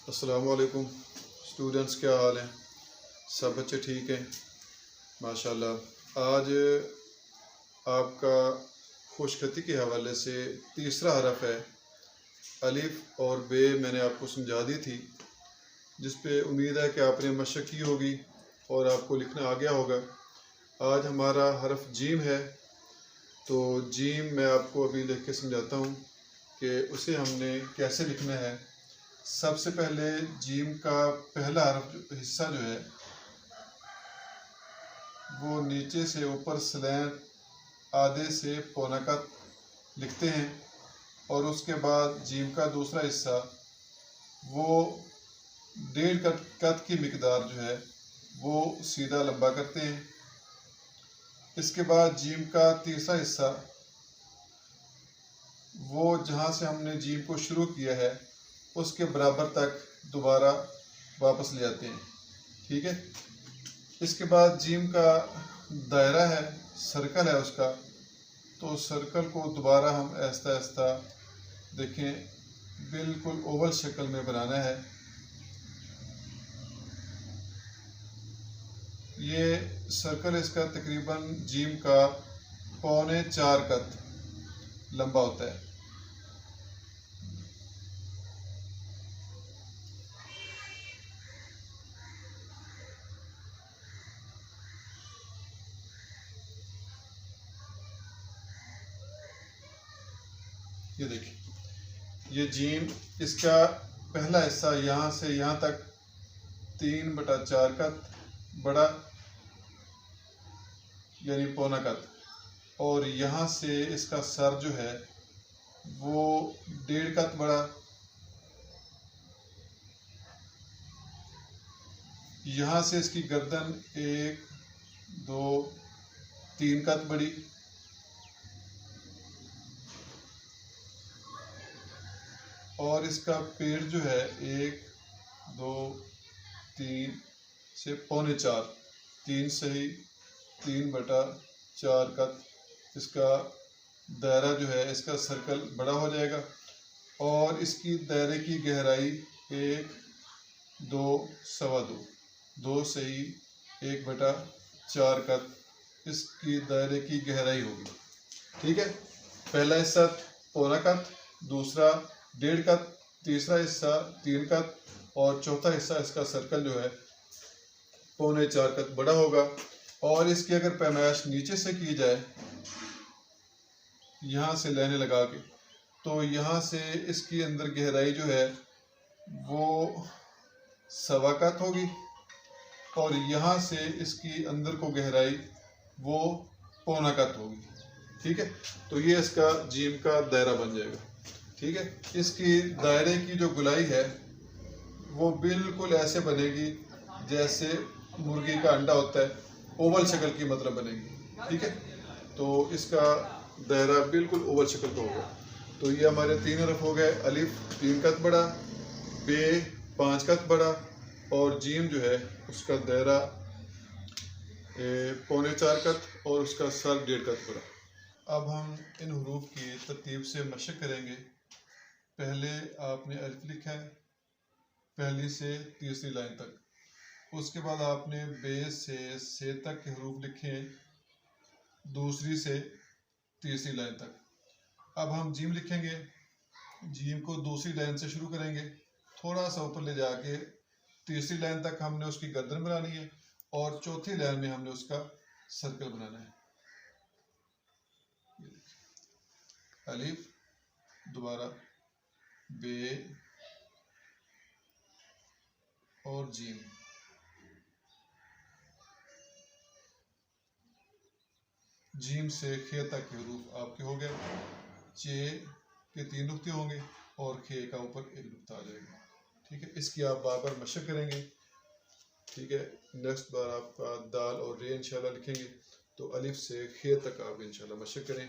अस्सलामुअलैकुम स्टूडेंट्स, क्या हाल हैं? सब बच्चे ठीक हैं? माशाल्लाह। आज आपका खुशखती के हवाले से तीसरा हरफ है अलिफ और बे। मैंने आपको समझा दी थी, जिस पे उम्मीद है कि आपने मशक की होगी और आपको लिखना आ गया होगा। आज हमारा हरफ जीम है, तो जीम मैं आपको अभी लिख के समझाता हूँ कि उसे हमने कैसे लिखना है। सबसे पहले जीम का पहला हरफ हिस्सा जो है वो नीचे से ऊपर स्लैंट आधे से पौना कत लिखते हैं, और उसके बाद जीम का दूसरा हिस्सा वो 1.5 कत की मिकदार जो है वो सीधा लंबा करते हैं। इसके बाद जीम का तीसरा हिस्सा वो जहाँ से हमने जीम को शुरू किया है उसके बराबर तक दोबारा वापस ले आते हैं। ठीक है। इसके बाद जीम का दायरा है, सर्कल है उसका, तो सर्कल को दोबारा हम आहिस्ता आहिस्ता देखें बिल्कुल ओवल शक्ल में बनाना है। ये सर्कल इसका तकरीबन जीम का 3.25 कत लंबा होता है। ये देखिए, ये जीम, इसका पहला हिस्सा यहाँ से यहाँ तक 3/4 कत बड़ा यानी पौना कत, और यहाँ से इसका सर जो है वो 1.5 कत बड़ा, यहाँ से इसकी गर्दन 1 2 3 कत बड़ी, और इसका पेट जो है 1 2 3 से 3.25, 3 से ही 3/4 कत इसका दायरा जो है, इसका सर्कल बड़ा हो जाएगा। और इसकी दायरे की गहराई 1 2 सवा 2, 2 से ही 1/4 कत इसकी दायरे की गहराई होगी। ठीक है। पहला हिस्सा पौना कत, दूसरा 1.5 कत, तीसरा हिस्सा 3 कत, और चौथा हिस्सा इसका सर्कल जो है 3.25 कत बड़ा होगा। और इसकी अगर पैमाइश नीचे से की जाए, यहाँ से लाइनें लगा के, तो यहाँ से इसकी अंदर गहराई जो है वो सवा कत होगी, और यहाँ से इसकी अंदर को गहराई वो पौना कत होगी। ठीक है। तो ये इसका जीम का दायरा बन जाएगा। ठीक है। इसकी दायरे की जो गुलाई है वो बिल्कुल ऐसे बनेगी जैसे मुर्गी का अंडा होता है, ओवल शक्ल की मतलब बनेगी। ठीक है। तो इसका दायरा बिल्कुल ओवल शक्ल का होगा। तो ये हमारे 3 हरफ हो गए। अलिफ 3 कत बड़ा, बे 5 कत बड़ा, और जीम जो है उसका दायरा 3.25 कत, और उसका सर 1.5 कत बड़ा। अब हम इन हरूफ की तरतीब से मशक करेंगे। पहले आपने अलिफ लिखा है पहली से तीसरी लाइन तक, उसके बाद आपने बे से तक के हरूफ लिखे हैं दूसरी से तीसरी लाइन तक। अब हम जीम लिखेंगे। जीम को दूसरी लाइन से शुरू करेंगे, थोड़ा सा ऊपर ले जाके तीसरी लाइन तक हमने उसकी गर्दन बनानी है, और चौथी लाइन में हमने उसका सर्कल बनाना है। अलिफ, दोबारा बे और जीम। जीम से खे तक के हरूफ आपके हो गए। चे के 3 नुक्ते होंगे और खे का ऊपर 1 नुक्ता आ जाएगा। ठीक है। इसकी आप बार बार मशक करेंगे। ठीक है। नेक्स्ट बार आपका दाल और रे इंशाल्लाह लिखेंगे, तो अलिफ से खे तक आप इंशाल्लाह मशक करें।